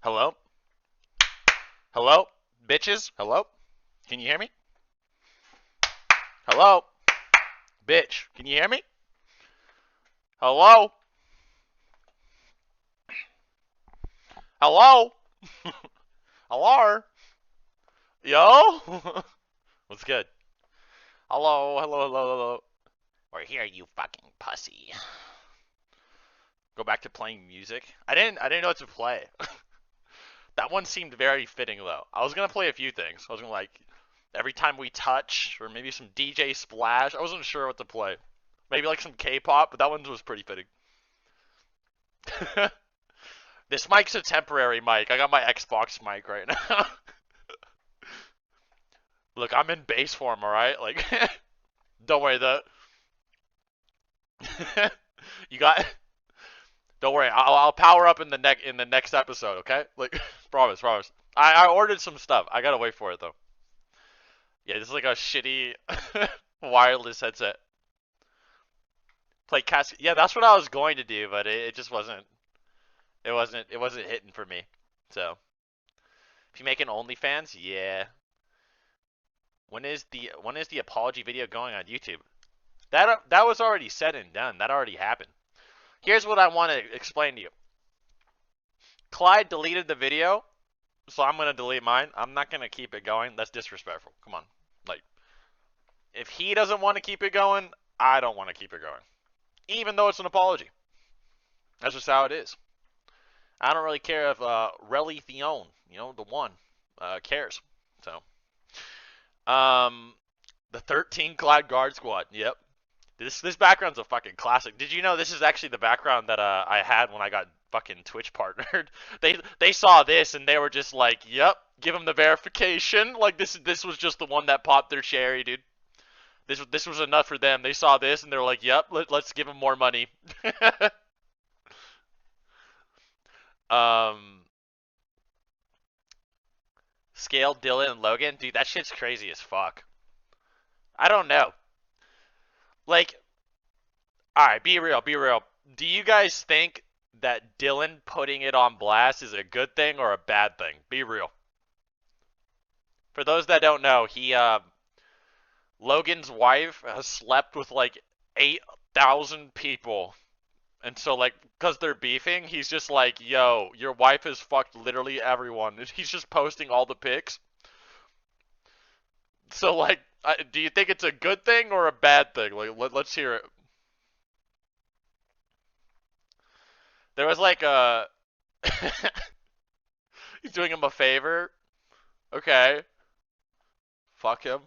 Hello? Hello? Bitches? Hello? Can you hear me? Hello? Bitch, can you hear me? Hello? Hello? Hello? Yo? What's good? Hello, hello, hello, hello. We're here, you fucking pussy. Go back to playing music. I didn't know what to play. That one seemed very fitting though. I was gonna play a few things. I was gonna like every time we touch, or maybe some DJ Splash. I wasn't sure what to play. Maybe like some K-pop, but that one was pretty fitting. This mic's a temporary mic. I got my Xbox mic right now. Look, I'm in bass form, alright? Like, don't worry, you got. Don't worry, I'll power up in the next episode, okay? Like, promise, promise. I ordered some stuff. I gotta wait for it though. Yeah, this is like a shitty wireless headset. Play cast. Yeah, that's what I was going to do, but it just wasn't. It wasn't hitting for me. So, if you make an OnlyFans, yeah. When is the apology video going on YouTube? That was already said and done. That already happened. Here's what I want to explain to you. Clyde deleted the video, so I'm gonna delete mine. I'm not gonna keep it going. That's disrespectful. Come on. Like, if he doesn't want to keep it going, I don't want to keep it going. Even though it's an apology. That's just how it is. I don't really care if Relly Theon, the one, cares. So, the 13 Clyde Guard Squad. Yep. This background's a fucking classic. Did you know this is actually the background that I had when I got fucking Twitch partnered? They saw this and they were just like, "Yep, give them the verification." Like this was just the one that popped their cherry, dude. This was enough for them. They saw this and they're like, "Yep, let's give them more money." um, Scale, Dylan, and Logan, dude, that shit's crazy as fuck. I don't know. Like, all right, be real, be real. Do you guys think that Dylan putting it on blast is a good thing or a bad thing? Be real. For those that don't know, Logan's wife has slept with like 8,000 people. And so, like, because they're beefing, he's just like, yo, your wife has fucked literally everyone. He's just posting all the pics. So, like, do you think it's a good thing or a bad thing? Like, let's hear it. There was like a. He's doing him a favor. Okay. Fuck him.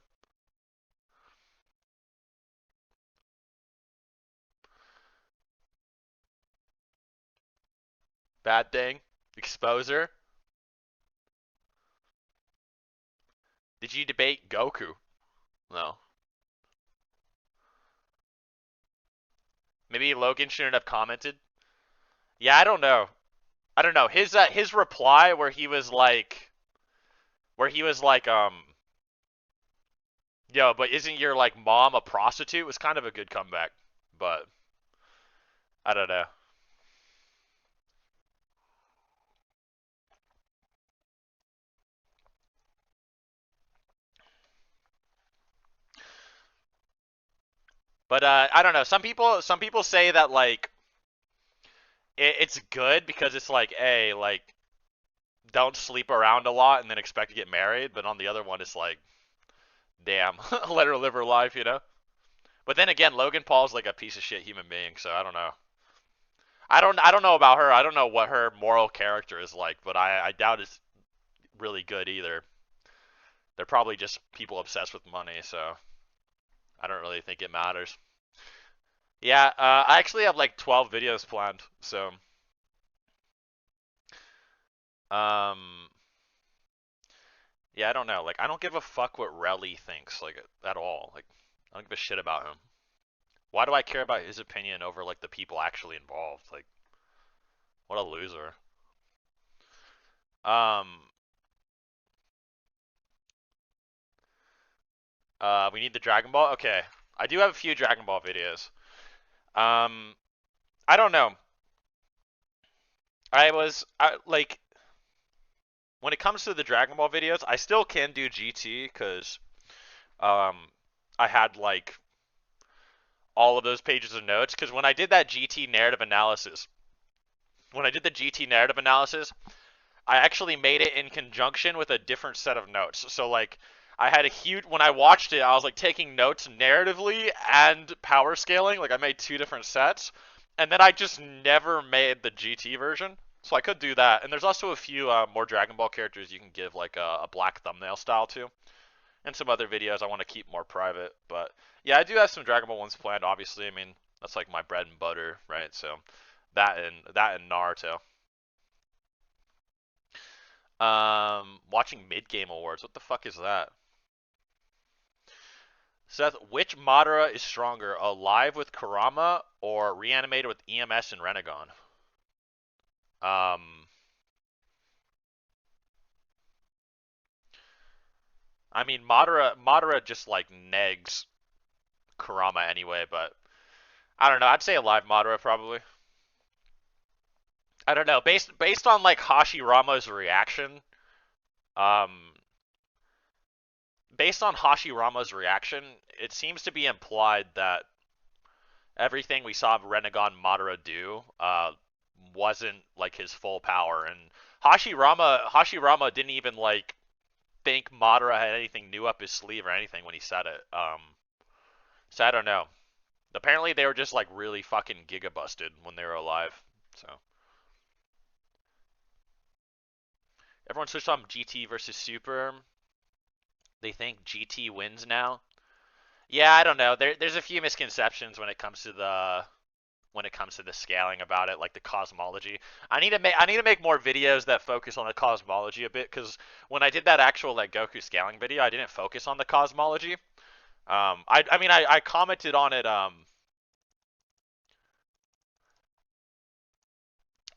Bad thing. Exposer. Did you debate Goku? No. Maybe Logan shouldn't have commented. Yeah, I don't know. I don't know. His reply where he was like, yo, but isn't your like mom a prostitute was kind of a good comeback. But I don't know. But I don't know. Some people say that like it's good because it's like, hey, like don't sleep around a lot and then expect to get married. But on the other one, it's like, damn, let her live her life. But then again, Logan Paul's like a piece of shit human being, so I don't know. I don't know about her. I don't know what her moral character is like, but I doubt it's really good either. They're probably just people obsessed with money, so I don't really think it matters. Yeah, I actually have like 12 videos planned, so um yeah, I don't know. Like I don't give a fuck what Relly thinks like at all. Like I don't give a shit about him. Why do I care about his opinion over like the people actually involved? Like what a loser. Um we need the Dragon Ball. Okay. I do have a few Dragon Ball videos. Um I don't know. Like when it comes to the Dragon Ball videos, I still can do GT because um, I had like all of those pages of notes. Because when I did that GT narrative analysis, when I did the GT narrative analysis, I actually made it in conjunction with a different set of notes. So like I had a huge when I watched it, I was like taking notes narratively and power scaling. Like I made two different sets, and then I just never made the GT version. So I could do that. And there's also a few more Dragon Ball characters you can give like a black thumbnail style to, and some other videos I want to keep more private. But yeah, I do have some Dragon Ball ones planned. Obviously, I mean that's like my bread and butter, right? So that and Naruto. Watching mid game awards. What the fuck is that? Seth, which Madara is stronger, alive with Kurama or reanimated with EMS and Renegon? Um, I mean Madara just like negs Kurama anyway, but I don't know. I'd say alive Madara probably. I don't know. Based on like Hashirama's reaction, um, based on Hashirama's reaction, it seems to be implied that everything we saw Renegon Madara do wasn't like his full power, and Hashirama didn't even like think Madara had anything new up his sleeve or anything when he said it. So I don't know. Apparently they were just like really fucking giga busted when they were alive. So everyone switched on GT versus Super. They think GT wins now. Yeah, I don't know. There's a few misconceptions when it comes to the scaling about it, like the cosmology. I need to make more videos that focus on the cosmology a bit, because when I did that actual like Goku scaling video, I didn't focus on the cosmology. I mean I commented on it.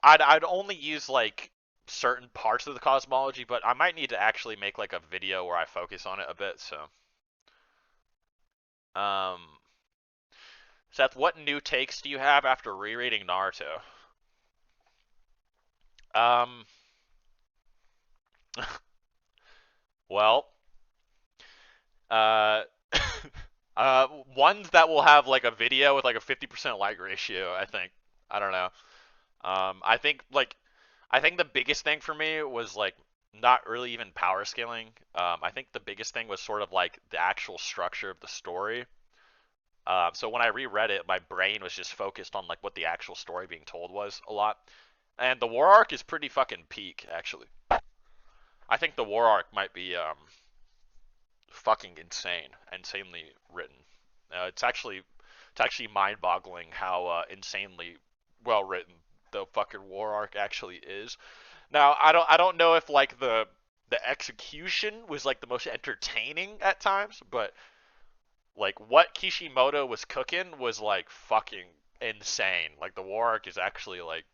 I'd only use like certain parts of the cosmology, but I might need to actually make like a video where I focus on it a bit. So, um, Seth, what new takes do you have after rereading Naruto? Um, well, uh, uh, ones that will have like a video with like a 50% like ratio. I think. I don't know. I think the biggest thing for me was like not really even power scaling. I think the biggest thing was sort of like the actual structure of the story. So when I reread it, my brain was just focused on like what the actual story being told was a lot. And the war arc is pretty fucking peak, actually. I think the war arc might be fucking insanely written. It's actually mind-boggling how insanely well written the fucking war arc actually is. Now I don't know if like the execution was like the most entertaining at times, but like what Kishimoto was cooking was like fucking insane. Like the war arc is actually like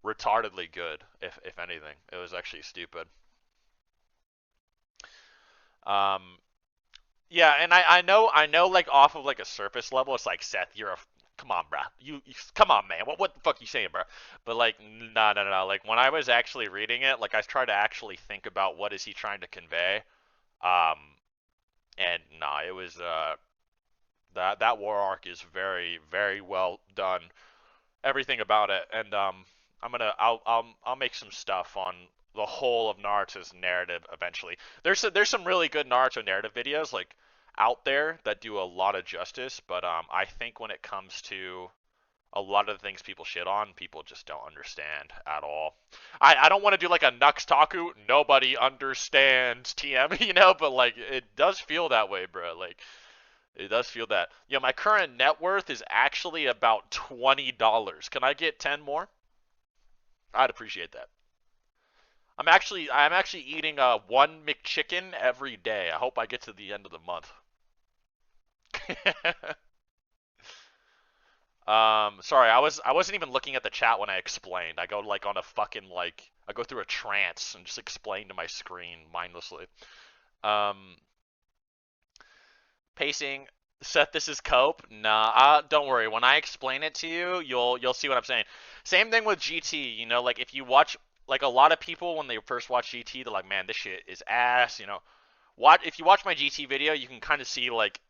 retardedly good, if anything. It was actually stupid. Um, yeah, and I know like off of like a surface level, it's like Seth, you're a come on, bro. You come on, man. What the fuck you saying, bro? But like, no. Like when I was actually reading it, like I tried to actually think about what is he trying to convey. Um, and nah, it was that war arc is very well done. Everything about it, and I'll make some stuff on the whole of Naruto's narrative eventually. There's some really good Naruto narrative videos like out there that do a lot of justice, but I think when it comes to a lot of the things people shit on, people just don't understand at all. I don't want to do like a Nux Taku, nobody understands TM, but like it does feel that way, bro. Like it does feel that. My current net worth is actually about $20. Can I get 10 more? I'd appreciate that. I'm actually eating one McChicken every day. I hope I get to the end of the month. Sorry, I wasn't even looking at the chat when I explained. I go like on a fucking like I go through a trance and just explain to my screen mindlessly. Um, Pacing. Seth, this is cope. Nah, don't worry. When I explain it to you, you'll see what I'm saying. Same thing with GT. Like if you watch like a lot of people when they first watch GT, they're like, man, this shit is ass. What if you watch my GT video, you can kind of see like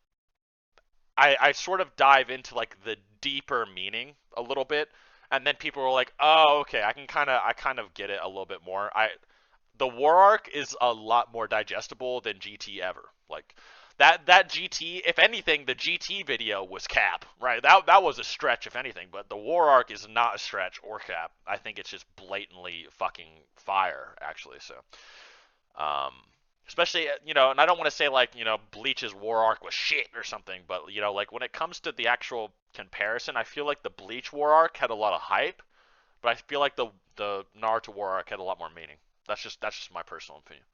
I sort of dive into like the deeper meaning a little bit, and then people were like, oh, okay, I kind of get it a little bit more. The war arc is a lot more digestible than GT ever. Like that GT, if anything, the GT video was cap, right? That was a stretch, if anything, but the war arc is not a stretch or cap. I think it's just blatantly fucking fire, actually. So, um, especially and I don't want to say like Bleach's war arc was shit or something, but like when it comes to the actual comparison, I feel like the Bleach war arc had a lot of hype, but I feel like the Naruto war arc had a lot more meaning. That's just my personal opinion.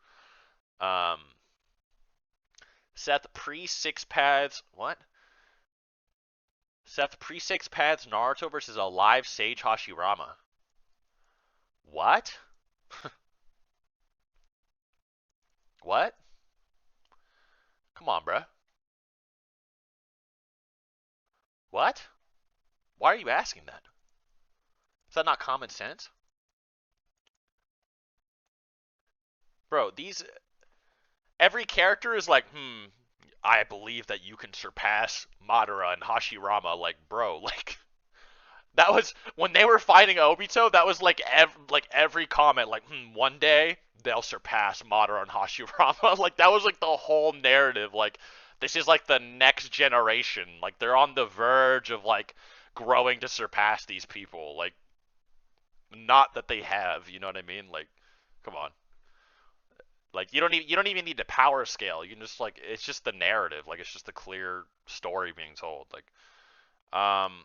Um, Seth pre six paths what? Seth pre six paths Naruto versus a live Sage Hashirama. What? What? Come on, bruh. What? Why are you asking that? Is that not common sense? Bro, these every character is like, I believe that you can surpass Madara and Hashirama. Like, bro, like that was when they were fighting Obito. That was like every comment, like, one day they'll surpass Madara and Hashirama. Like that was like the whole narrative. Like this is like the next generation. Like they're on the verge of like growing to surpass these people. Like not that they have. You know what I mean? Like, come on. Like you don't even need the power scale. You can just like it's just the narrative. Like it's just a clear story being told. Like um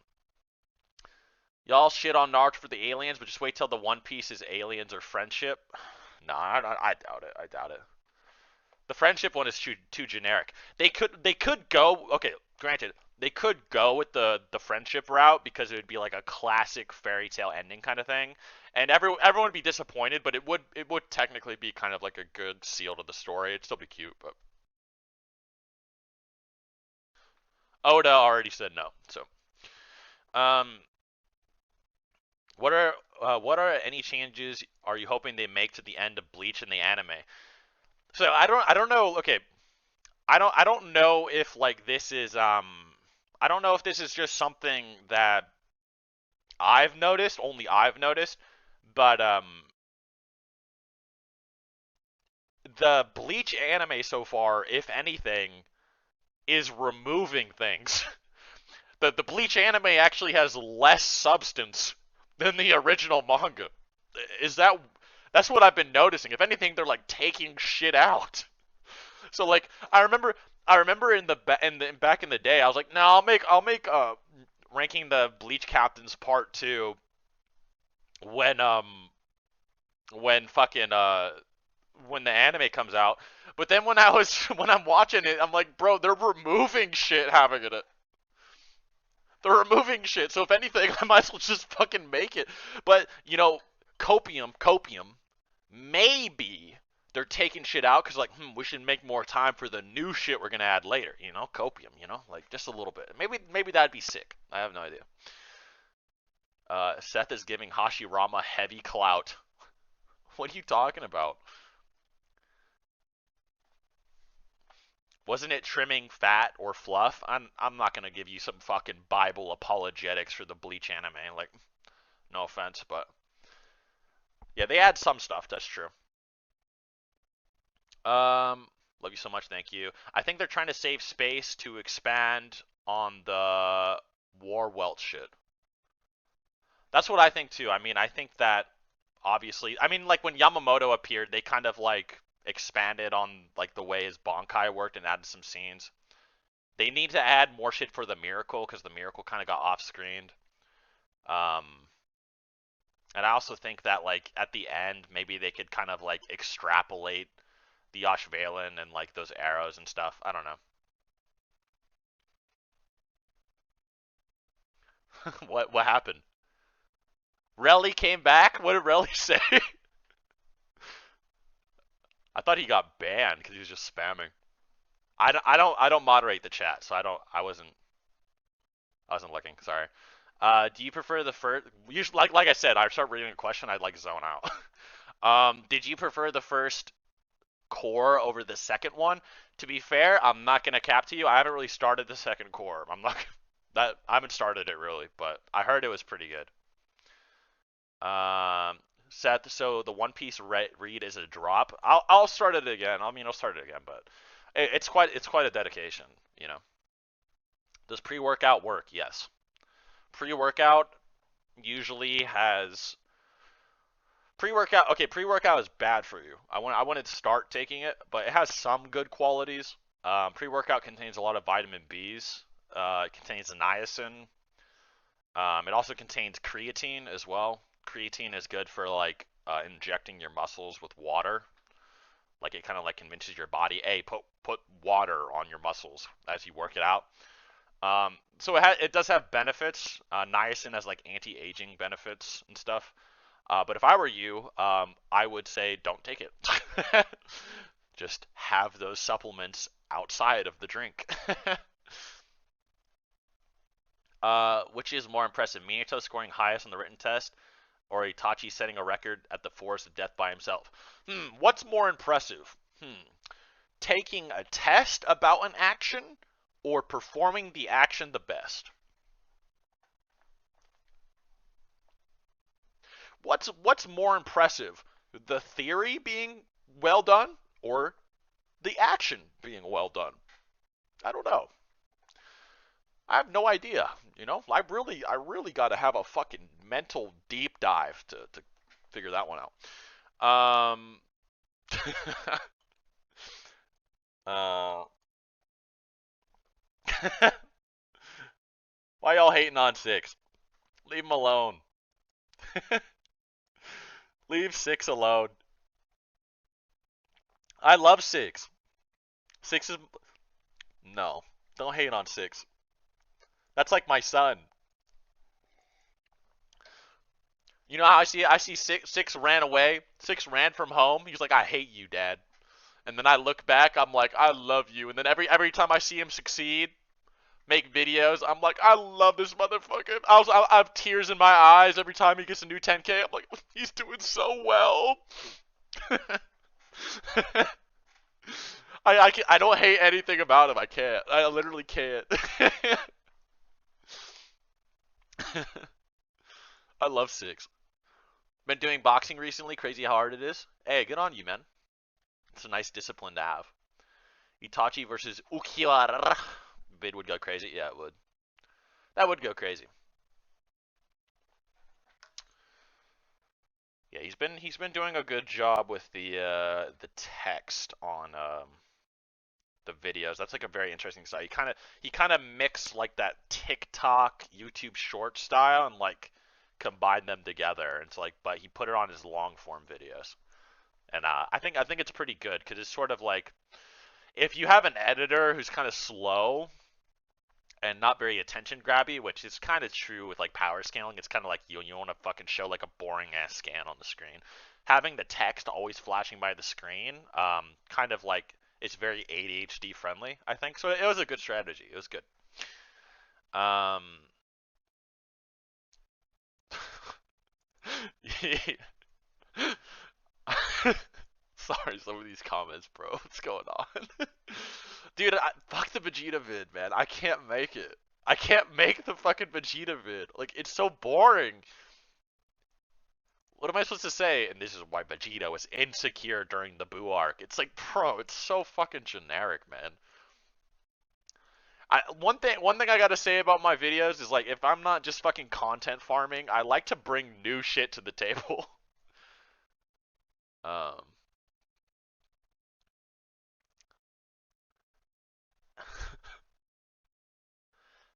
y'all shit on Naruto for the aliens, but just wait till the One Piece is aliens or friendship. No, I doubt it. I doubt it. The friendship one is too generic. They could go okay. Granted, they could go with the friendship route because it would be like a classic fairy tale ending kind of thing, and everyone would be disappointed. But it would technically be kind of like a good seal to the story. It'd still be cute, but Oda already said no. So um, what are any changes are you hoping they make to the end of Bleach in the anime? So I don't know. Okay, I don't know if like this is I don't know if this is just something that I've noticed, only I've noticed, but the Bleach anime so far, if anything, is removing things. The Bleach anime actually has less substance than the original manga. Is that's what I've been noticing. If anything, they're like taking shit out. So like I remember in the back in the day, I was like, no, I'll make ranking the Bleach captains part 2 when when fucking when the anime comes out. But then when I was when I'm watching it, I'm like, bro, they're removing shit having it. They're removing shit. So if anything, I might as well just fucking make it. But copium, maybe they're taking shit out because like, we should make more time for the new shit we're gonna add later. Copium. Like just a little bit. Maybe that'd be sick. I have no idea. Seth is giving Hashirama heavy clout. What are you talking about? Wasn't it trimming fat or fluff? I'm not gonna give you some fucking Bible apologetics for the Bleach anime. Like, no offense, but yeah, they add some stuff. That's true. Love you so much. Thank you. I think they're trying to save space to expand on the War Welt shit. That's what I think too. I mean, I think that obviously, I mean, like when Yamamoto appeared, they kind of like expanded on like the way his Bankai worked and added some scenes. They need to add more shit for the Miracle because the Miracle kind of got off screened. Um, and I also think that like at the end, maybe they could kind of like extrapolate the Ashvalen and like those arrows and stuff. I don't know. What happened? Relly came back? What did Relly say? I thought he got banned because he was just spamming. I don't moderate the chat, so I wasn't looking. Sorry. Do you prefer the first? Usually, like I said, I start reading a question, I'd like zone out. Did you prefer the first core over the second one? To be fair, I'm not gonna cap to you. I haven't really started the second core. I'm not that I haven't started it really, but I heard it was pretty good. Seth, so the One Piece read is a drop. I'll start it again. I mean, I'll start it again, but it's quite a dedication. You know, does pre-workout work? Yes. Pre-workout usually has pre-workout. Okay, pre-workout is bad for you. I wanted to start taking it, but it has some good qualities. Pre-workout contains a lot of vitamin B's. It contains niacin. It also contains creatine as well. Creatine is good for like injecting your muscles with water. Like it kind of like convinces your body, hey, put water on your muscles as you work it out. So it does have benefits. Niacin has like anti-aging benefits and stuff. But if I were you, I would say don't take it. Just have those supplements outside of the drink. Which is more impressive, Minato scoring highest on the written test, or Itachi setting a record at the Forest of Death by himself? What's more impressive? Taking a test about an action, or performing the action the best? What's more impressive? The theory being well done, or the action being well done? I don't know. I have no idea. You know, I really got to have a fucking mental deep dive to figure that one out. Uh, why y'all hating on six? Leave him alone. Leave six alone. I love six. Six is no. Don't hate on six. That's like my son. You know how I see six ran away. Six ran from home. He's like, I hate you, Dad. And then I look back, I'm like, I love you. And then every time I see him succeed, make videos, I'm like, I love this motherfucker. I have tears in my eyes every time he gets a new 10K. I'm like, he's doing so well. I don't hate anything about him. I can't. I literally can't. I love six. Been doing boxing recently. Crazy how hard it is. Hey, good on you, man. It's a nice discipline to have. Itachi versus Ukiwara. Vid would go crazy. Yeah, it would. That would go crazy. Yeah, he's been doing a good job with the text on the videos. That's like a very interesting side. He kind of mixed like that TikTok YouTube short style and like combined them together. And it's like, but he put it on his long form videos. And I think it's pretty good because it's sort of like if you have an editor who's kind of slow and not very attention grabby, which is kind of true with like power scaling. It's kind of like you want to fucking show like a boring ass scan on the screen. Having the text always flashing by the screen, kind of like it's very ADHD friendly. I think so. It was a good strategy. It was good. Um, Sorry, some of these comments, bro. What's going on? Dude, fuck the Vegeta vid, man. I can't make it. I can't make the fucking Vegeta vid. Like, it's so boring. What am I supposed to say? And this is why Vegeta was insecure during the Buu arc. It's like, bro, it's so fucking generic, man. One thing I gotta say about my videos is like, if I'm not just fucking content farming, I like to bring new shit to the table. um,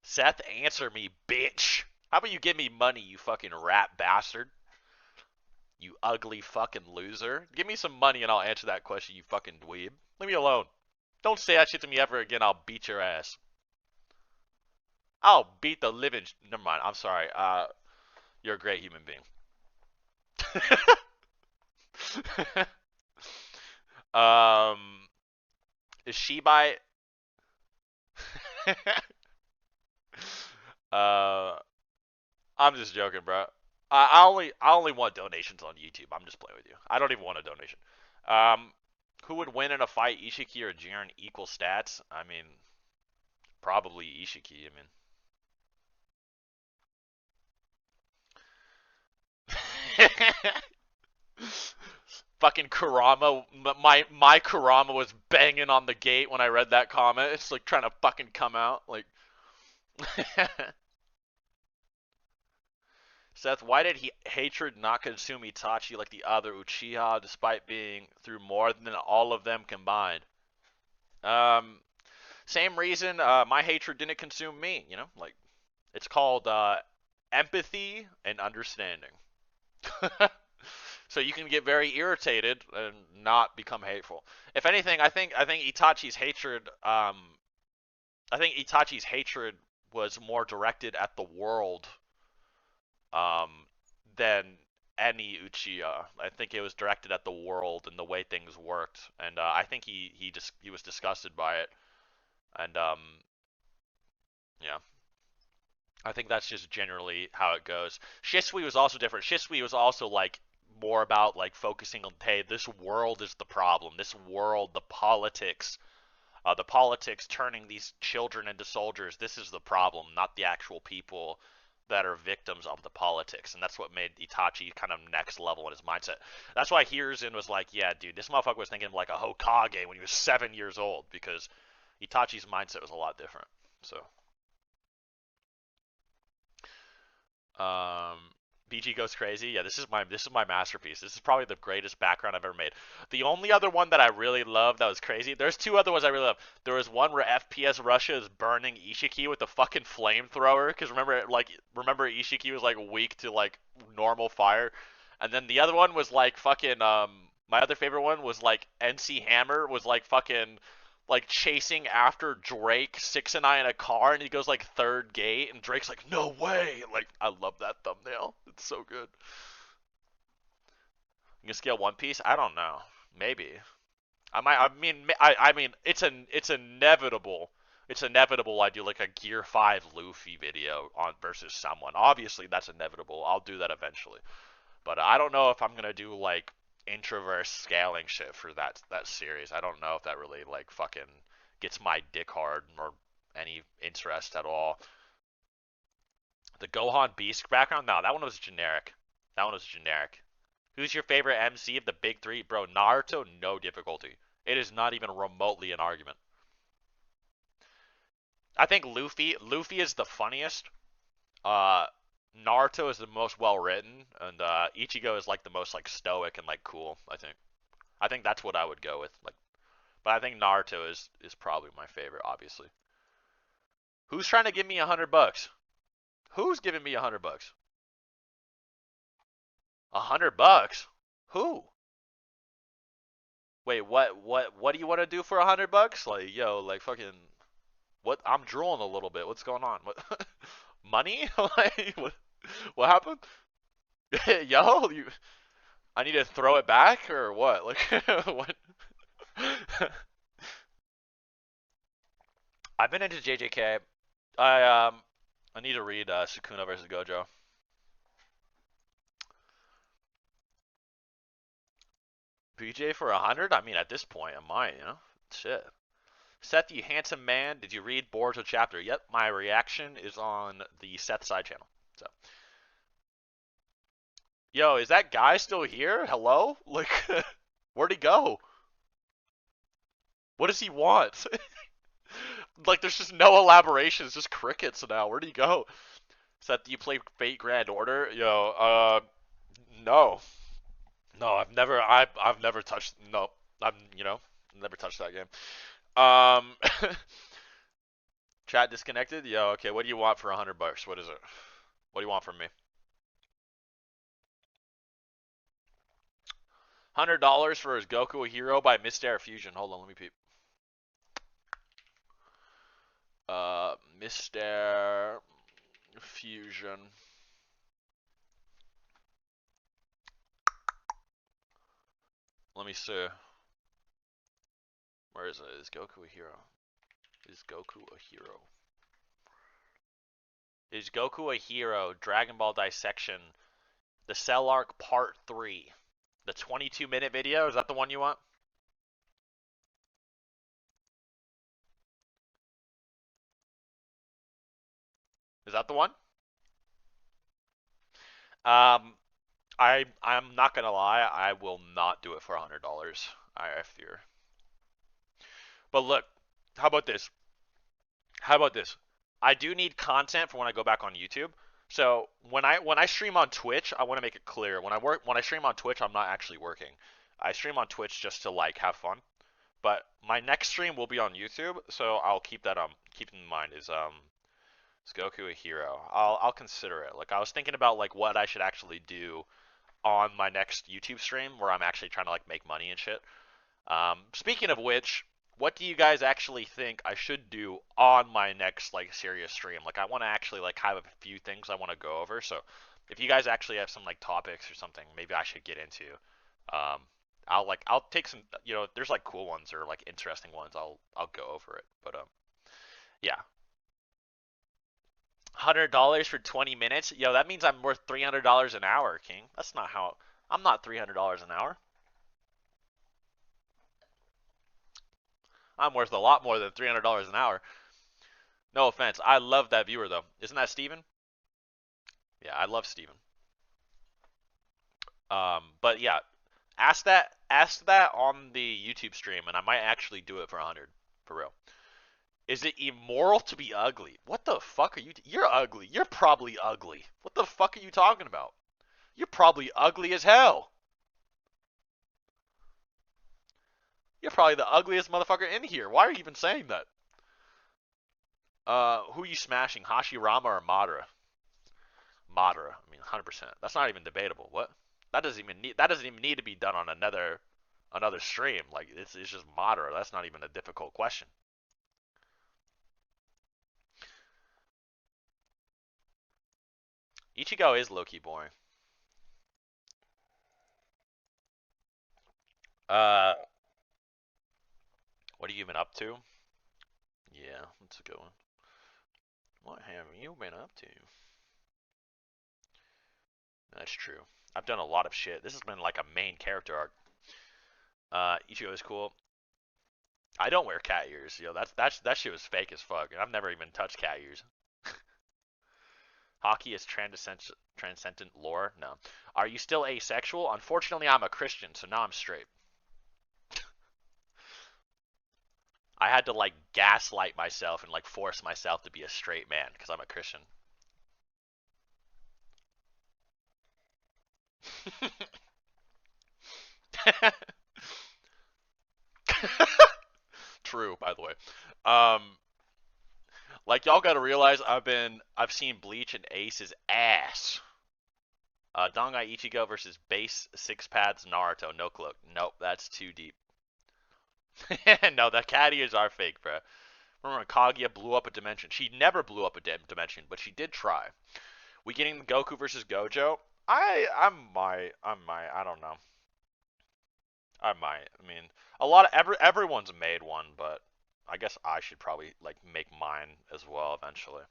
Seth, answer me, bitch. How about you give me money, you fucking rat bastard? You ugly fucking loser. Give me some money and I'll answer that question, you fucking dweeb. Leave me alone. Don't say that shit to me ever again, I'll beat your ass. I'll beat the living. Never mind, I'm sorry. You're a great human being. um, is she by. uh, I'm just joking, bro. I only want donations on YouTube. I'm just playing with you. I don't even want a donation. Um, who would win in a fight, Ishiki or Jiren? Equal stats? I mean, probably Ishiki. I mean, fucking Kurama. My Kurama was banging on the gate when I read that comment. It's like trying to fucking come out. Like, Seth, why did hatred not consume Itachi like the other Uchiha, despite being through more than all of them combined? Um, Same reason my hatred didn't consume me. Like it's called empathy and understanding. So you can get very irritated and not become hateful. If anything, I think Itachi's hatred was more directed at the world um, than any Uchiha. I think it was directed at the world and the way things worked, and I think he was disgusted by it, and yeah, I think that's just generally how it goes. Shisui was also different. Shisui was also like more about like focusing on, hey, this world is the problem. This world, the politics turning these children into soldiers. This is the problem, not the actual people that are victims of the politics. And that's what made Itachi kind of next level in his mindset. That's why Hiruzen was like, yeah, dude, this motherfucker was thinking of like a Hokage when he was 7 years old, because Itachi's mindset was a lot different. So Um, BG goes crazy. Yeah, this is my masterpiece. This is probably the greatest background I've ever made. The only other one that I really love that was crazy. There's two other ones I really love. There was one where FPS Russia is burning Ishiki with a fucking flamethrower. Because remember Ishiki was like weak to like normal fire, and then the other one was like fucking my other favorite one was like NC Hammer was like fucking like chasing after Drake, Six and I in a car, and he goes like third gate, and Drake's like, "No way!" Like, I love that thumbnail. It's so good. You can scale One Piece? I don't know. Maybe. I might. I mean, it's inevitable. It's inevitable. I do like a Gear 5 Luffy video on versus someone. Obviously, that's inevitable. I'll do that eventually. But I don't know if I'm gonna do like introverse scaling shit for that series. I don't know if that really like fucking gets my dick hard or any interest at all. The Gohan Beast background? No, that one was generic. That one was generic. Who's your favorite MC of the big three? Bro, Naruto, no difficulty. It is not even remotely an argument. I think Luffy is the funniest. Uh, Naruto is the most well written, and Ichigo is like the most like stoic and like cool. I think that's what I would go with. Like, but I think Naruto is probably my favorite, obviously. Who's trying to give me $100? Who's giving me $100? $100? Who? Wait, what do you want to do for $100? Like, yo, like fucking what? I'm drooling a little bit. What's going on? What? Money? Like, what happened? Yo, I need to throw it back or what? Like, what? I've been into JJK. I need to read Sukuna versus Gojo. BJ for 100? I mean, at this point, I might, shit. Seth, you handsome man, did you read Boruto chapter? Yep, my reaction is on the Seth side channel. So, yo, is that guy still here? Hello? Like, where'd he go? What does he want? Like, there's just no elaborations, just crickets now. Where'd he go? Seth, do you play Fate Grand Order? Yo, no. No, I've never touched, no. I'm, never touched that game. Um, Chat disconnected? Yo, okay, what do you want for $100? What is it? What do you want from me? $100 for his Goku a Hero by Mr. Fusion. Hold on, let me peep. Mr. Fusion. Let me see. Where is it? Is Goku a hero? Is Goku a hero? Is Goku a hero? Dragon Ball dissection. The Cell Arc Part 3. The 22-minute video. Is that the one you want? Is that the one? Um, I'm not gonna lie. I will not do it for $100. I fear. But look, how about this? How about this? I do need content for when I go back on YouTube. So when I stream on Twitch, I want to make it clear. When I stream on Twitch, I'm not actually working. I stream on Twitch just to like have fun. But my next stream will be on YouTube, so I'll keep in mind is Goku a hero? I'll consider it. Like I was thinking about like what I should actually do on my next YouTube stream where I'm actually trying to like make money and shit. Speaking of which, what do you guys actually think I should do on my next like serious stream? Like I want to actually like have a few things I want to go over. So if you guys actually have some like topics or something, maybe I should get into. Um, I'll take some if there's like cool ones or like interesting ones, I'll go over it. But yeah, $100 for 20 minutes. Yo, that means I'm worth $300 an hour, King. That's not how. I'm not $300 an hour. I'm worth a lot more than $300 an hour. No offense. I love that viewer though. Isn't that Steven? Yeah, I love Steven. But yeah, ask that on the YouTube stream, and I might actually do it for 100 for real. Is it immoral to be ugly? What the fuck are you? You're ugly. You're probably ugly. What the fuck are you talking about? You're probably ugly as hell. You're probably the ugliest motherfucker in here. Why are you even saying that? Who are you smashing, Hashirama or Madara? Madara. I mean, 100%. That's not even debatable. What? That doesn't even need to be done on another stream. Like it's just Madara. That's not even a difficult question. Ichigo is low-key boring. Uh, what have you been up to? Yeah, that's a good one. What have you been up to? That's true. I've done a lot of shit. This has been like a main character arc. Ichigo is cool. I don't wear cat ears. Yo, that shit was fake as fuck. And I've never even touched cat ears. Hockey is transcendent lore. No. Are you still asexual? Unfortunately, I'm a Christian, so now I'm straight. I had to like gaslight myself and like force myself to be a straight man because I'm a Christian. True, by the way. Um, like y'all gotta realize I've seen Bleach and Ace's ass. Dongai Ichigo versus base six pads Naruto. No cloak. Nope, that's too deep. No, the cat ears are fake, bro. Remember when Kaguya blew up a dimension? She never blew up a dimension, but she did try. We getting Goku versus Gojo? I don't know. I might. I mean, a lot of everyone's made one, but I guess I should probably like make mine as well eventually.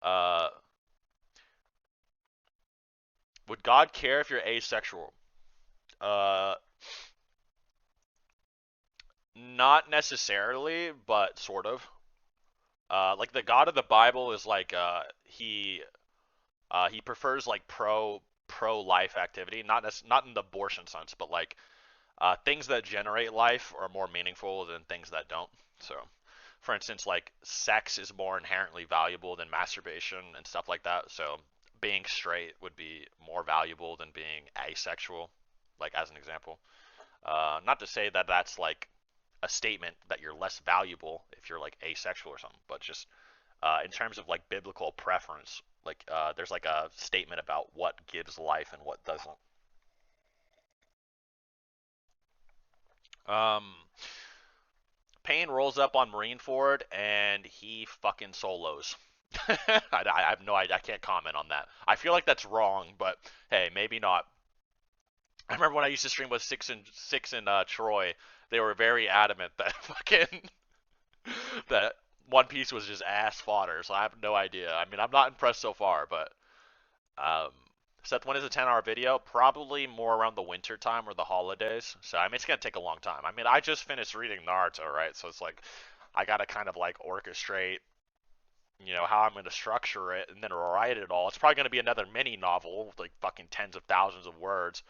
Uh, would God care if you're asexual? Uh, not necessarily, but sort of. Like the God of the Bible is like he prefers like pro life activity, not in the abortion sense, but like things that generate life are more meaningful than things that don't. So, for instance, like sex is more inherently valuable than masturbation and stuff like that. So, being straight would be more valuable than being asexual, like as an example. Not to say that that's like a statement that you're less valuable if you're like asexual or something, but just in terms of like biblical preference, like there's like a statement about what gives life and what doesn't. Um, Payne rolls up on Marineford and he fucking solos. I have no idea. I can't comment on that. I feel like that's wrong, but hey, maybe not. I remember when I used to stream with six and Troy, they were very adamant that fucking that One Piece was just ass fodder, so I have no idea. I mean, I'm not impressed so far, but um, Seth, when is a 10-hour video? Probably more around the winter time or the holidays. So I mean, it's gonna take a long time. I mean, I just finished reading Naruto, right? So it's like I gotta kind of like orchestrate, how I'm gonna structure it and then write it all. It's probably gonna be another mini novel with like fucking tens of thousands of words,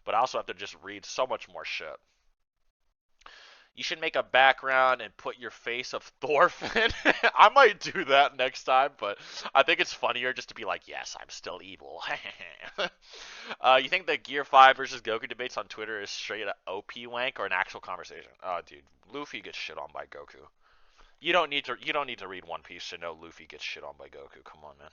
but I also have to just read so much more shit. You should make a background and put your face of Thorfinn. I might do that next time, but I think it's funnier just to be like, yes, I'm still evil. You think the Gear 5 versus Goku debates on Twitter is straight OP wank or an actual conversation? Oh, dude, Luffy gets shit on by Goku. You don't need to read One Piece to know Luffy gets shit on by Goku. Come on, man.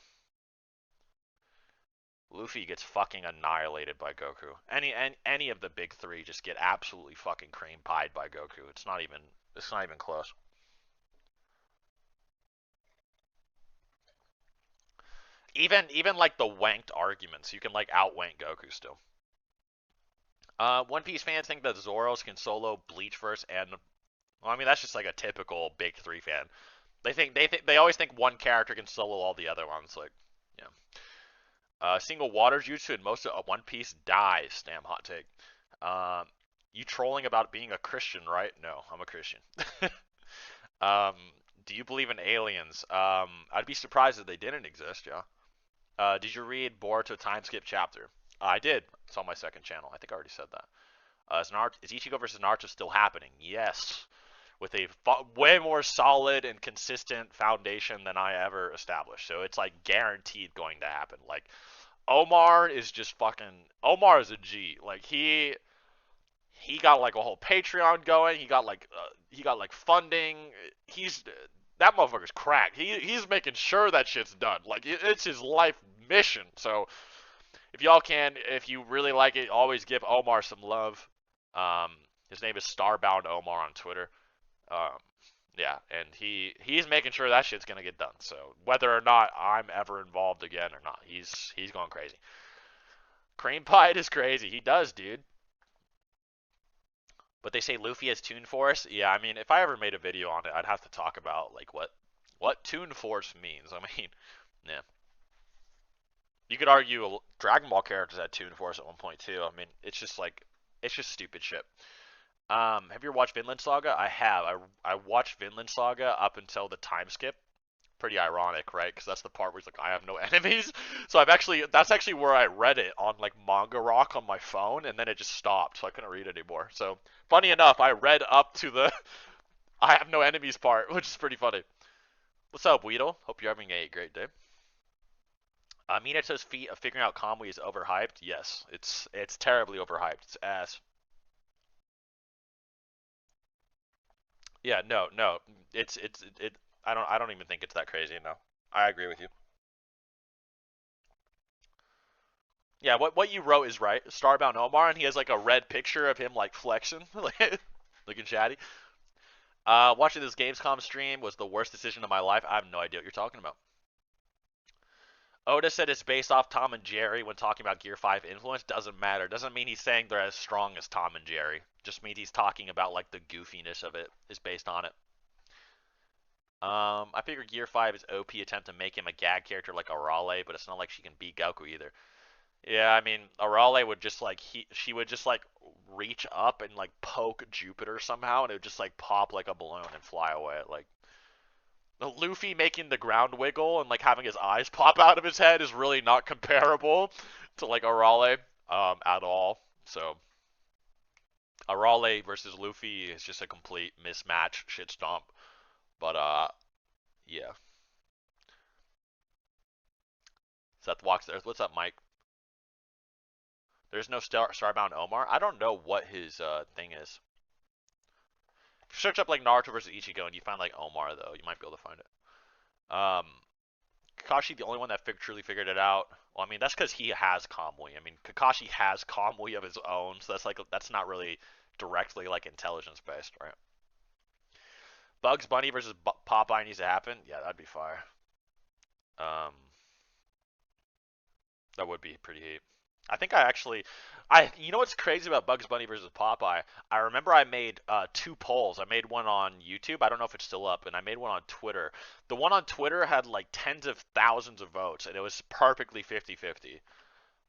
Luffy gets fucking annihilated by Goku. Any of the big three just get absolutely fucking cream pied by Goku. It's not even close. Even like the wanked arguments, you can like outwank Goku still. One Piece fans think that Zoros can solo Bleachverse and well, I mean that's just like a typical big three fan. They always think one character can solo all the other ones. Like, yeah. Single water jutsu in most of One Piece dies. Damn hot take. Um, you trolling about being a Christian, right? No, I'm a Christian. um, do you believe in aliens? I'd be surprised if they didn't exist. Yeah. Did you read Boruto time skip chapter? I did. It's on my second channel. I think I already said that. Is Ichigo versus Naruto still happening? Yes, with a way more solid and consistent foundation than I ever established. So it's like guaranteed going to happen. Like Omar is just fucking. Omar is a G. Like he got like a whole Patreon going. He got like funding. He's that motherfucker's cracked. He's making sure that shit's done. Like it's his life mission. So if you really like it, always give Omar some love. Um, his name is Starbound Omar on Twitter. Um, yeah, and he's making sure that shit's gonna get done. So whether or not I'm ever involved again or not, he's going crazy. Cream Pie is crazy. He does, dude. But they say Luffy has Toon Force. Yeah, I mean, if I ever made a video on it, I'd have to talk about like what Toon Force means. I mean, yeah. You could argue Dragon Ball characters had Toon Force at one point too. I mean, it's just stupid shit. Have you ever watched Vinland Saga? I have. I watched Vinland Saga up until the time skip. Pretty ironic, right? Because that's the part where he's like, I have no enemies. So that's actually where I read it on like Manga Rock on my phone, and then it just stopped, so I couldn't read it anymore. So funny enough, I read up to the I have no enemies part, which is pretty funny. What's up, Weedle? Hope you're having a great day. Minato's feat of figuring out Kamui is overhyped. Yes, it's terribly overhyped. It's ass. Yeah, no, no. It. I don't even think it's that crazy. No, I agree with you. Yeah, what you wrote is right. Starbound Omar, and he has like a red picture of him like flexing, like looking chatty. Watching this Gamescom stream was the worst decision of my life. I have no idea what you're talking about. Oda said it's based off Tom and Jerry when talking about Gear 5 influence. Doesn't matter. Doesn't mean he's saying they're as strong as Tom and Jerry. Just means he's talking about like the goofiness of it is based on it. I figure Gear 5 is OP attempt to make him a gag character like Arale, but it's not like she can beat Goku either. Yeah, I mean, Arale would just like she would just like reach up and like poke Jupiter somehow, and it would just like pop like a balloon and fly away. Like Luffy making the ground wiggle and like having his eyes pop out of his head is really not comparable to like Arale at all. So Arale versus Luffy is just a complete mismatch shit stomp. But yeah. Seth walks there. What's up, Mike? There's no Starbound Omar. I don't know what his thing is. If you search up like Naruto versus Ichigo and you find like Omar though, you might be able to find it. Um, Kakashi the only one that truly figured it out. Well, I mean that's because he has Kamui. I mean Kakashi has Kamui of his own, so that's not really directly like intelligence based, right? Bugs Bunny versus Popeye needs to happen. Yeah, that'd be fire. Um, that would be pretty heat. I think I actually, I you know what's crazy about Bugs Bunny versus Popeye? I remember I made two polls. I made one on YouTube. I don't know if it's still up, and I made one on Twitter. The one on Twitter had like tens of thousands of votes, and it was perfectly 50-50.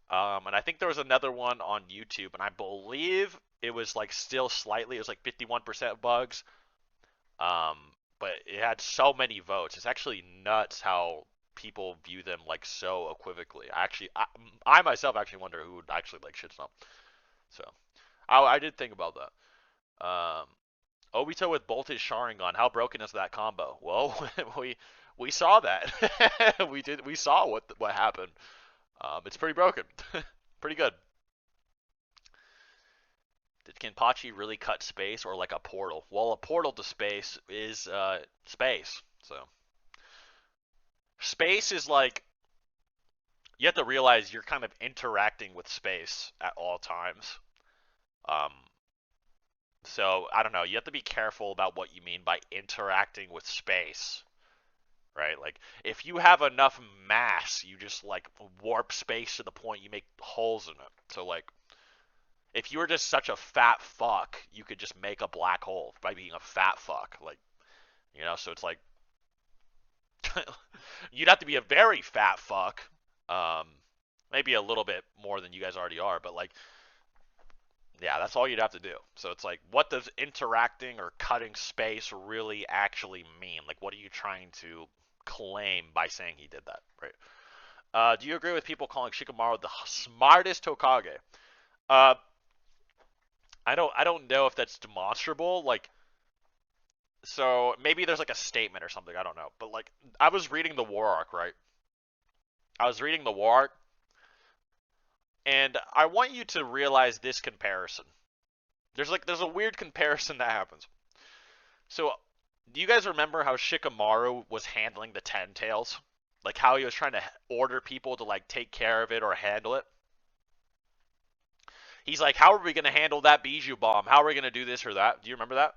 And I think there was another one on YouTube, and I believe it was like still slightly. It was like 51% Bugs. Um, but it had so many votes. It's actually nuts how people view them like so equivocally. I myself actually wonder who would actually like shitstorm. So I did think about that. Obito with bolted Sharingan. How broken is that combo? Well, we saw that. We saw what happened. It's pretty broken. Pretty good. Did Kenpachi really cut space or like a portal? Well, a portal to space is space. So space is like you have to realize you're kind of interacting with space at all times. Um, so I don't know. You have to be careful about what you mean by interacting with space, right? Like if you have enough mass, you just like warp space to the point you make holes in it. So like if you were just such a fat fuck, you could just make a black hole by being a fat fuck. Like so it's like you'd have to be a very fat fuck. Um, maybe a little bit more than you guys already are, but like, yeah, that's all you'd have to do. So it's like, what does interacting or cutting space really actually mean? Like, what are you trying to claim by saying he did that, right? Do you agree with people calling Shikamaru the smartest Hokage? Uh, I don't know if that's demonstrable. Like, so maybe there's like a statement or something. I don't know. But like, I was reading the War Arc, right? I was reading the War Arc, and I want you to realize this comparison. There's a weird comparison that happens. So, do you guys remember how Shikamaru was handling the Ten Tails? Like how he was trying to order people to like take care of it or handle it? He's like, "How are we going to handle that Bijou bomb? How are we going to do this or that?" Do you remember that?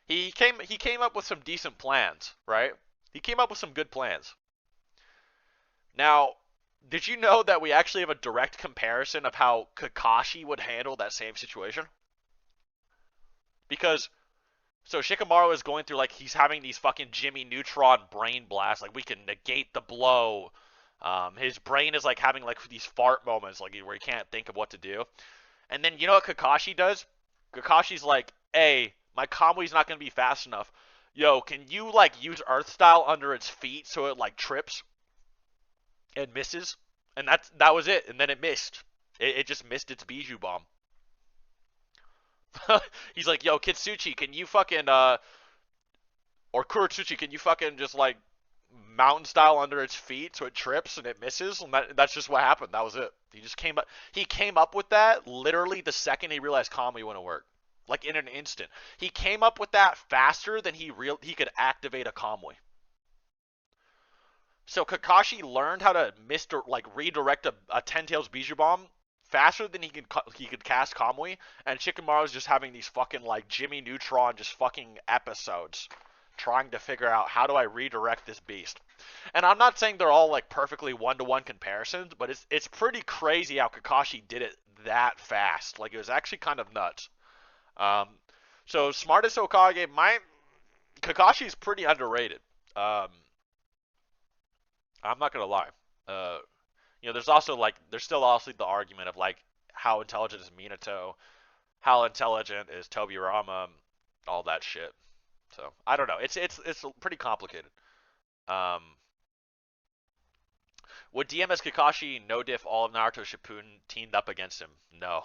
He came up with some decent plans, right? He came up with some good plans. Now, did you know that we actually have a direct comparison of how Kakashi would handle that same situation? Because so Shikamaru is going through like he's having these fucking Jimmy Neutron brain blasts, like we can negate the blow. His brain is like having like these fart moments, like where he can't think of what to do. And then you know what Kakashi does? Kakashi's like, "Hey, my Kamui's not gonna be fast enough. Yo, can you like use Earth Style under its feet so it like trips and misses?" And that was it. And then it missed. It just missed its Bijou bomb. He's like, "Yo, Kitsuchi, can you fucking or Kuratsuchi, can you fucking just like mountain style under its feet so it trips and it misses?" And that's just what happened. That was it. He came up with that literally the second he realized Kamui wouldn't work. Like in an instant. He came up with that faster than he could activate a Kamui. So Kakashi learned how to redirect a Ten Tails Bijou Bomb faster than he could cast Kamui, and Shikamaru's just having these fucking like Jimmy Neutron just fucking episodes trying to figure out how do I redirect this beast. And I'm not saying they're all like perfectly one-to-one comparisons, but it's pretty crazy how Kakashi did it that fast. Like it was actually kind of nuts. Um, so smartest Hokage, my Kakashi's pretty underrated. Um, I'm not gonna lie. Uh, there's still also the argument of like how intelligent is Minato, how intelligent is Tobirama, all that shit. So I don't know. It's pretty complicated. Um, would DMS Kakashi no diff all of Naruto Shippuden teamed up against him? No,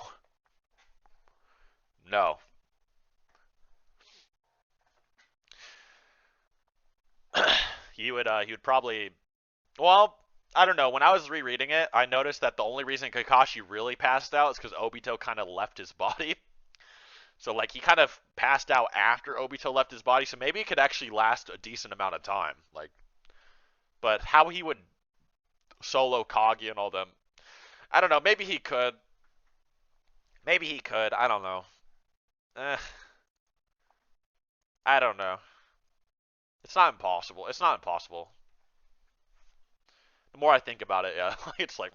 no. He would probably. Well, I don't know. When I was rereading it, I noticed that the only reason Kakashi really passed out is because Obito kind of left his body. So like he kind of passed out after Obito left his body, so maybe it could actually last a decent amount of time. Like, but how he would solo Kagi and all them, I don't know. Maybe he could. Maybe he could. I don't know. Eh, I don't know. It's not impossible. It's not impossible. The more I think about it, yeah, it's like,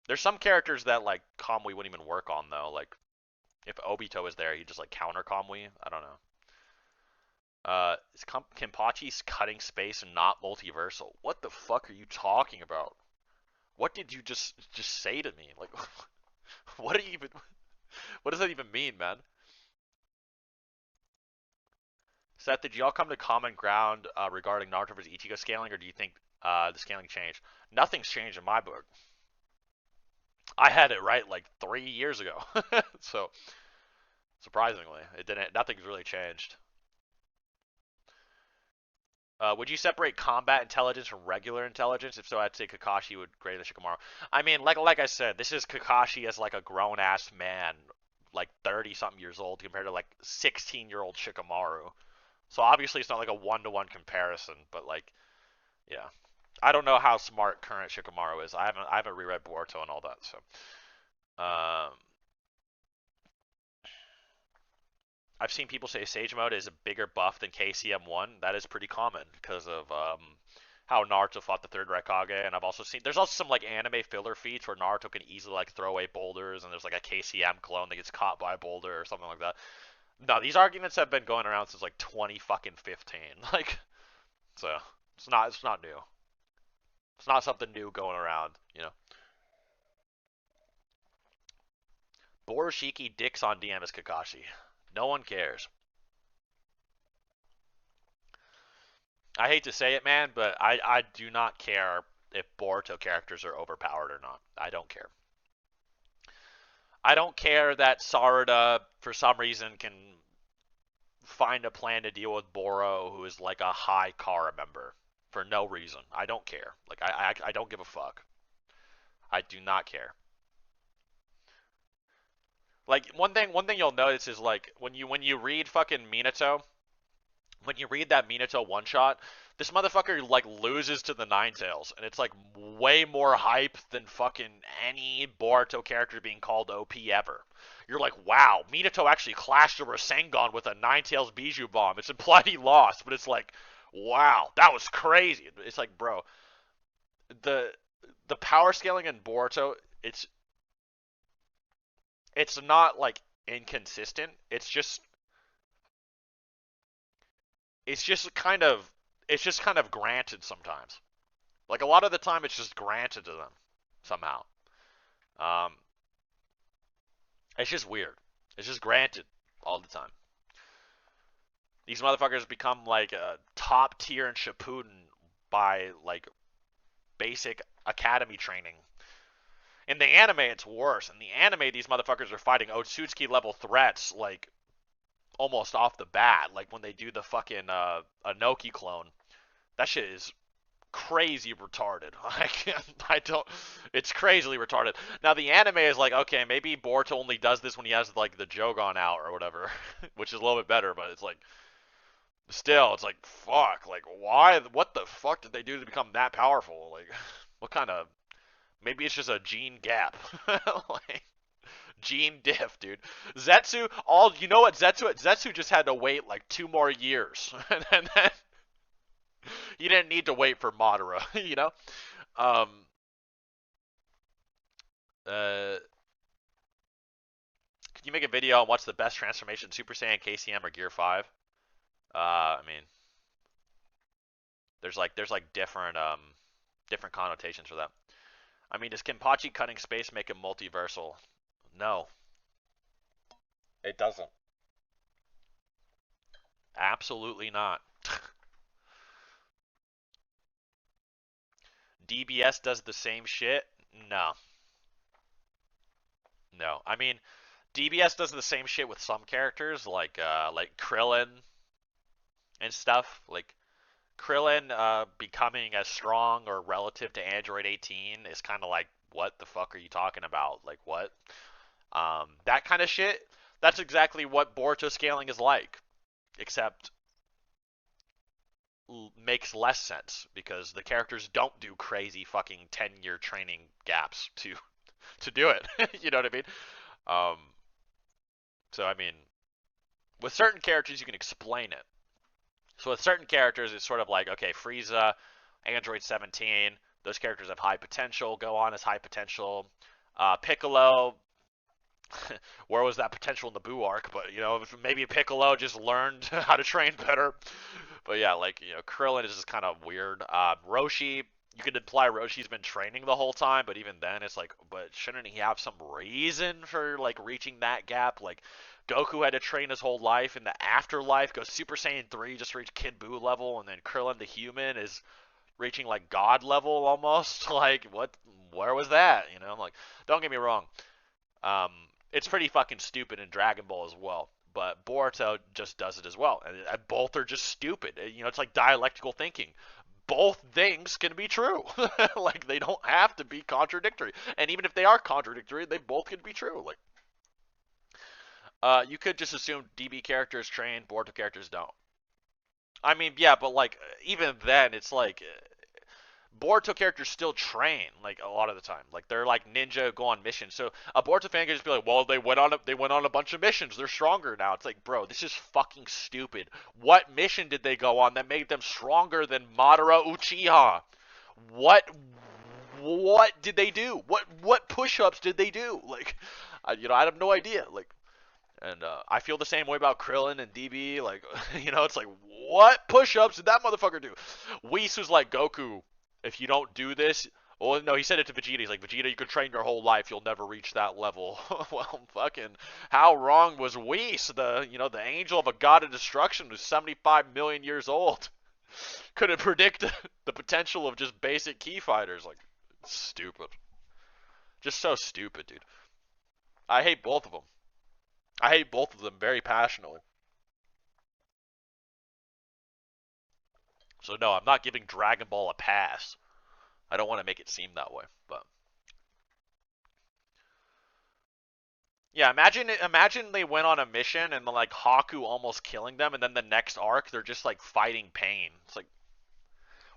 There's some characters that like Kamui wouldn't even work on though. Like if Obito was there, he'd just like counter Kamui. I don't know. Is Kenpachi's cutting space and not multiversal? What the fuck are you talking about? What did you just say to me? Like, what are you even? What does that even mean, man? Seth, did y'all come to common ground regarding Naruto versus Ichigo scaling, or do you think the scaling changed? Nothing's changed in my book. I had it right like 3 years ago, so surprisingly, it didn't. Nothing's really changed. Would you separate combat intelligence from regular intelligence? If so, I'd say Kakashi would greater than Shikamaru. I mean, like I said, this is Kakashi as like a grown ass man, like 30 something years old compared to like 16-year-old Shikamaru. So obviously it's not like a 1-to-1 comparison, but like, yeah, I don't know how smart current Shikamaru is. I haven't reread Boruto and all that, so. Um, I've seen people say Sage Mode is a bigger buff than KCM1. That is pretty common because of how Naruto fought the third Raikage, and I've also seen there's also some like anime filler feats where Naruto can easily like throw away boulders, and there's like a KCM clone that gets caught by a boulder or something like that. No, these arguments have been going around since like 20 fucking 15. Like, so it's not new. It's not something new going around, you know. Boroshiki dicks on DM as Kakashi. No one cares. I hate to say it, man, but I do not care if Boruto characters are overpowered or not. I don't care. I don't care that Sarada, for some reason, can find a plan to deal with Boro, who is like a high Kara member, for no reason. I don't care. Like, I don't give a fuck. I do not care. Like, one thing you'll notice is, like, when you read fucking Minato, when you read that Minato one shot, this motherfucker like loses to the Ninetales, and it's like way more hype than fucking any Boruto character being called OP ever. You're like, wow, Minato actually clashed a Rasengan with a Ninetales Bijou Bomb. It's implied he lost, but it's like, wow, that was crazy. It's like, bro, the the power scaling in Boruto, it's not like inconsistent. It's just kind of it's just kind of granted sometimes. Like a lot of the time, it's just granted to them somehow. Um, it's just weird. It's just granted all the time. These motherfuckers become like a top tier in Shippuden by like basic academy training. In the anime, it's worse. In the anime, these motherfuckers are fighting Otsutsuki level threats like almost off the bat. Like when they do the fucking Anoki clone, that shit is crazy retarded. I don't. It's crazily retarded. Now the anime is like, okay, maybe Boruto only does this when he has like the Jogon out or whatever, which is a little bit better. But it's like, still, it's like, fuck. Like, why? What the fuck did they do to become that powerful? Like, what kind of? Maybe it's just a gene gap. Like, gene diff, dude. Zetsu, all you know what Zetsu just had to wait like 2 more years, and then he didn't need to wait for Madara, you know. Um, uh, can you make a video on what's the best transformation, Super Saiyan, KCM, or Gear 5? I mean, there's like different connotations for that. I mean, does Kenpachi cutting space make him multiversal? No, it doesn't. Absolutely not. DBS does the same shit? No, no. I mean, DBS does the same shit with some characters, like Krillin and stuff. Like Krillin becoming as strong or relative to Android 18 is kind of like, what the fuck are you talking about? Like what? That kind of shit. That's exactly what Boruto scaling is like, except makes less sense because the characters don't do crazy fucking 10-year training gaps to do it. You know what I mean? Um, so I mean, with certain characters you can explain it, So with certain characters, it's sort of like, okay, Frieza, Android 17, those characters have high potential. Gohan has high potential. Piccolo, where was that potential in the Buu arc? But maybe Piccolo just learned how to train better. But yeah, like Krillin is just kind of weird. Roshi, you could imply Roshi's been training the whole time, but even then, it's like, but shouldn't he have some reason for like reaching that gap? Like Goku had to train his whole life in the afterlife, go Super Saiyan 3 just to reach Kid Buu level, and then Krillin the human is reaching like God level almost. Like what? Where was that? I'm like, don't get me wrong. Um, it's pretty fucking stupid in Dragon Ball as well. But Boruto just does it as well. And both are just stupid. It's like dialectical thinking. Both things can be true. Like, they don't have to be contradictory. And even if they are contradictory, they both can be true. Like, you could just assume DB characters train, Boruto characters don't. I mean, yeah, but like, even then, it's like, Boruto characters still train like a lot of the time. Like they're like ninja, go on missions. So a Boruto fan can just be like, "Well, they went on a bunch of missions. They're stronger now." It's like, bro, this is fucking stupid. What mission did they go on that made them stronger than Madara Uchiha? What did they do? What push-ups did they do? Like, I have no idea. Like, and I feel the same way about Krillin and DB. Like, it's like, what push-ups did that motherfucker do? Whis was like, Goku, if you don't do this, well, no, he said it to Vegeta. He's like, Vegeta, you could train your whole life, you'll never reach that level. Well, fucking, how wrong was Whis? The angel of a god of destruction who's 75 million years old. Couldn't predict the potential of just basic key fighters. Like, stupid. Just so stupid, dude. I hate both of them. I hate both of them very passionately. So no, I'm not giving Dragon Ball a pass. I don't want to make it seem that way, but yeah, imagine they went on a mission and like Haku almost killing them, and then the next arc they're just like fighting pain. It's like,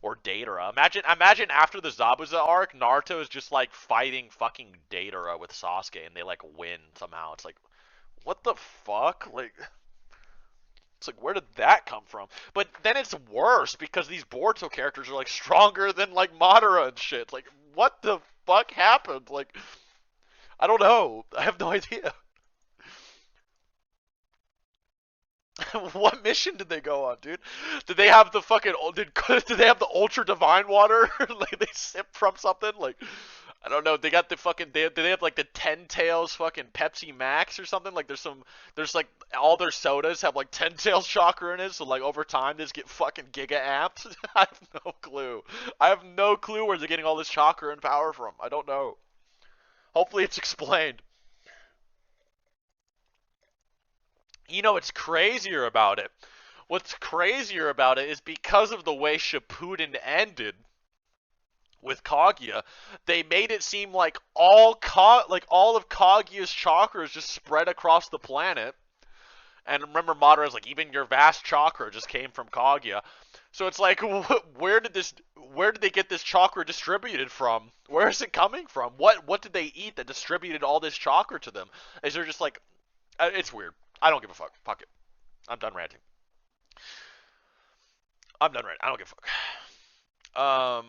or Datara. Imagine after the Zabuza arc, Naruto is just like fighting fucking Datara with Sasuke, and they like win somehow. It's like, what the fuck? Like, it's like, where did that come from? But then it's worse because these Boruto characters are like stronger than like Madara and shit. Like, what the fuck happened? Like, I don't know. I have no idea. What mission did they go on, dude? Did they have the fucking did they have the ultra divine water? Like they sip from something? Like, I don't know. They got the fucking did they have like the 10 tails fucking Pepsi Max or something? Like there's like all their sodas have like 10 tails chakra in it, so like over time they just get fucking giga amped. I have no clue. I have no clue where they're getting all this chakra and power from. I don't know. Hopefully it's explained. What's crazier about it? What's crazier about it is because of the way Shippuden ended with Kaguya, they made it seem like all of Kaguya's chakras just spread across the planet. And remember, Madara's like, even your vast chakra just came from Kaguya. So it's like, where did they get this chakra distributed from? Where is it coming from? What did they eat that distributed all this chakra to them? Is there just like, it's weird. I don't give a fuck. Fuck it. I'm done ranting. I'm done ranting. I don't give a fuck.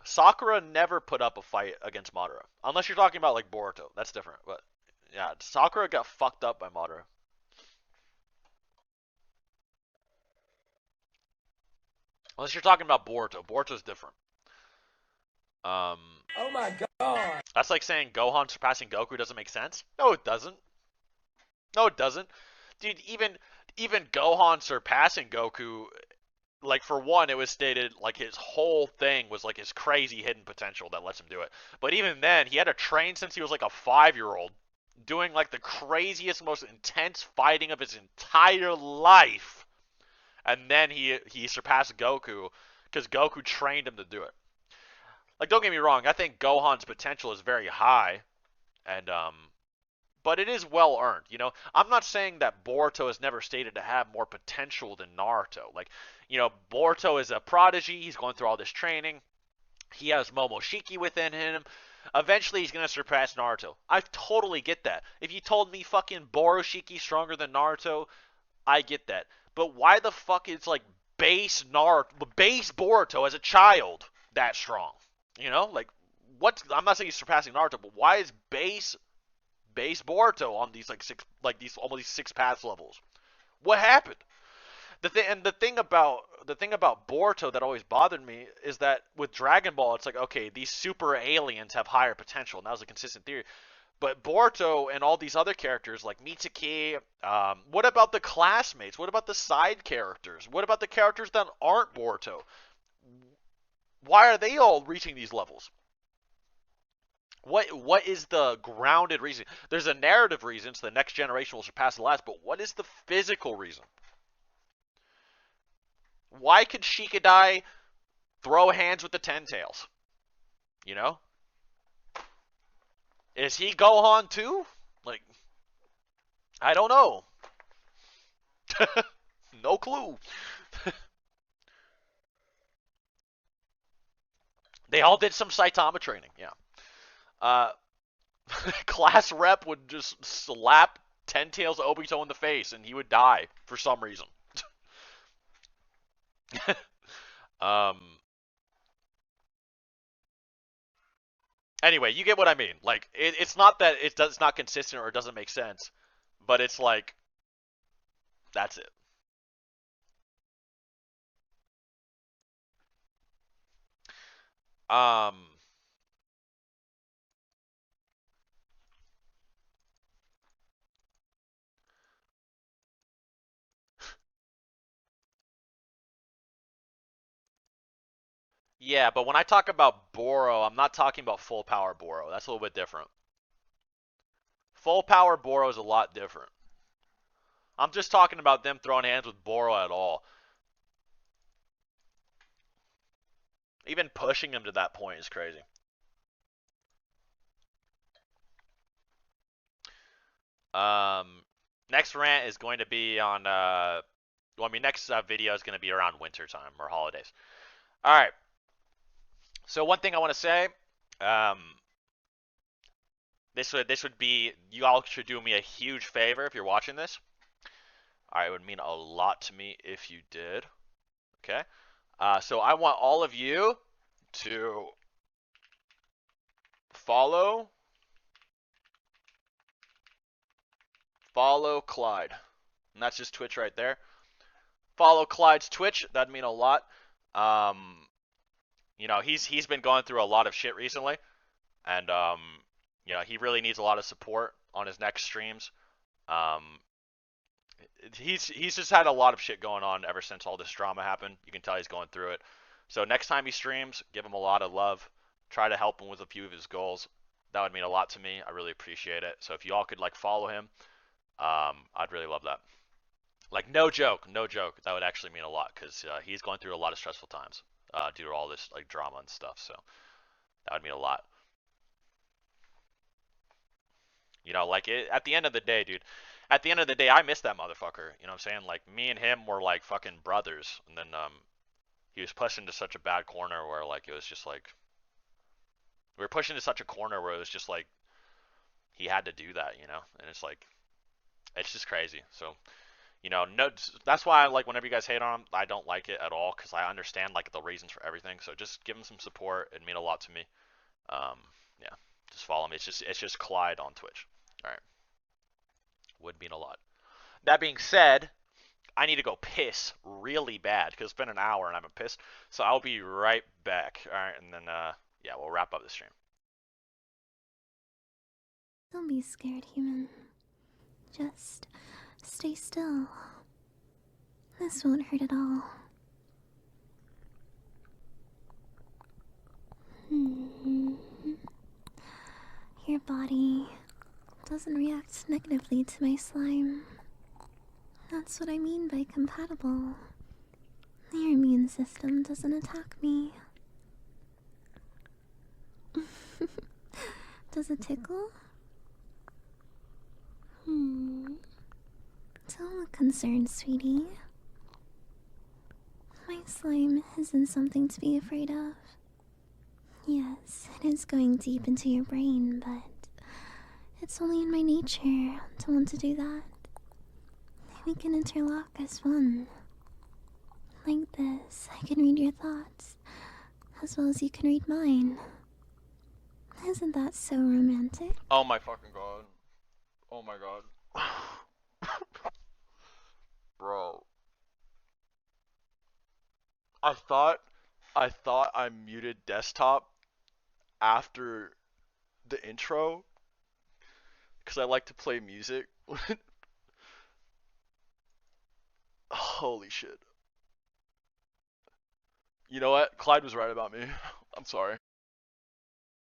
Sakura never put up a fight against Madara. Unless you're talking about like Boruto. That's different. But yeah, Sakura got fucked up by Madara. Unless you're talking about Boruto. Boruto's different. Oh my god. That's like saying Gohan surpassing Goku doesn't make sense. No, it doesn't. No, it doesn't. Dude, even Gohan surpassing Goku, like for one, it was stated like his whole thing was like his crazy hidden potential that lets him do it. But even then, he had to train since he was like a 5-year-old, doing like the craziest, most intense fighting of his entire life, and then he surpassed Goku because Goku trained him to do it. Like, don't get me wrong, I think Gohan's potential is very high, and but it is well earned. I'm not saying that Boruto is never stated to have more potential than Naruto. Like, Boruto is a prodigy. He's going through all this training. He has Momoshiki within him. Eventually, he's gonna surpass Naruto. I totally get that. If you told me fucking Boroshiki's stronger than Naruto, I get that. But why the fuck is like base Boruto as a child that strong? You know, like what? I'm not saying he's surpassing Naruto, but why is base Boruto on these these almost these 6 paths levels? What happened? The thing about Boruto that always bothered me is that with Dragon Ball, it's like, okay, these super aliens have higher potential, and that was a consistent theory. But Boruto and all these other characters like Mitsuki, what about the classmates? What about the side characters? What about the characters that aren't Boruto? Why are they all reaching these levels? What is the grounded reason? There's a narrative reason, so the next generation will surpass the last, but what is the physical reason? Why could Shikadai throw hands with the Ten Tails? You know? Is he Gohan too? Like, I don't know. No clue. They all did some Saitama training, yeah. Uh, class rep would just slap Ten Tails Obito in the face and he would die for some reason. um. Anyway, you get what I mean. Like, it's not that it's not consistent or it doesn't make sense, but it's like that's it. Um. Yeah, but when I talk about Boro, I'm not talking about full power Boro. That's a little bit different. Full power Boro is a lot different. I'm just talking about them throwing hands with Boro at all. Even pushing him to that point is crazy. Next rant is going to be on, next video is going to be around winter time or holidays. All right. So one thing I want to say, this would be, you all should do me a huge favor if you're watching this. All right, it would mean a lot to me if you did. Okay. So I want all of you to follow Clyde. And that's just Twitch right there. Follow Clyde's Twitch. That'd mean a lot. You know, he's been going through a lot of shit recently, and you know, he really needs a lot of support on his next streams. Um, he's just had a lot of shit going on ever since all this drama happened. You can tell he's going through it. So next time he streams, give him a lot of love. Try to help him with a few of his goals. That would mean a lot to me. I really appreciate it. So if you all could like follow him, I'd really love that. Like no joke. That would actually mean a lot because he's going through a lot of stressful times due to all this like drama and stuff. So that would mean a lot. You know, like at the end of the day, dude. At the end of the day, I miss that motherfucker. You know what I'm saying? Like me and him were like fucking brothers, and then he was pushed into such a bad corner where like it was just like we were pushed into such a corner where it was just like he had to do that, you know? And it's like it's just crazy. So you know, no, that's why like whenever you guys hate on him, I don't like it at all because I understand like the reasons for everything. So just give him some support. It'd mean a lot to me. Yeah, just follow me. It's just Clyde on Twitch. All right, would mean a lot. That being said, I need to go piss really bad because it's been an hour and I haven't pissed. So I'll be right back. All right, and then yeah, we'll wrap up the stream. Don't be scared, human. Just stay still. This won't hurt at all. Your body doesn't react negatively to my slime. That's what I mean by compatible. Your immune system doesn't attack me. Does it tickle? Don't look concerned, sweetie. My slime isn't something to be afraid of. Yes, it is going deep into your brain, but it's only in my nature to want to do that. We can interlock as one. Like this, I can read your thoughts, as well as you can read mine. Isn't that so romantic? Oh my fucking god. Oh my god. Bro. I thought I muted desktop after the intro because I like to play music. Holy shit. You know what? Clyde was right about me. I'm sorry.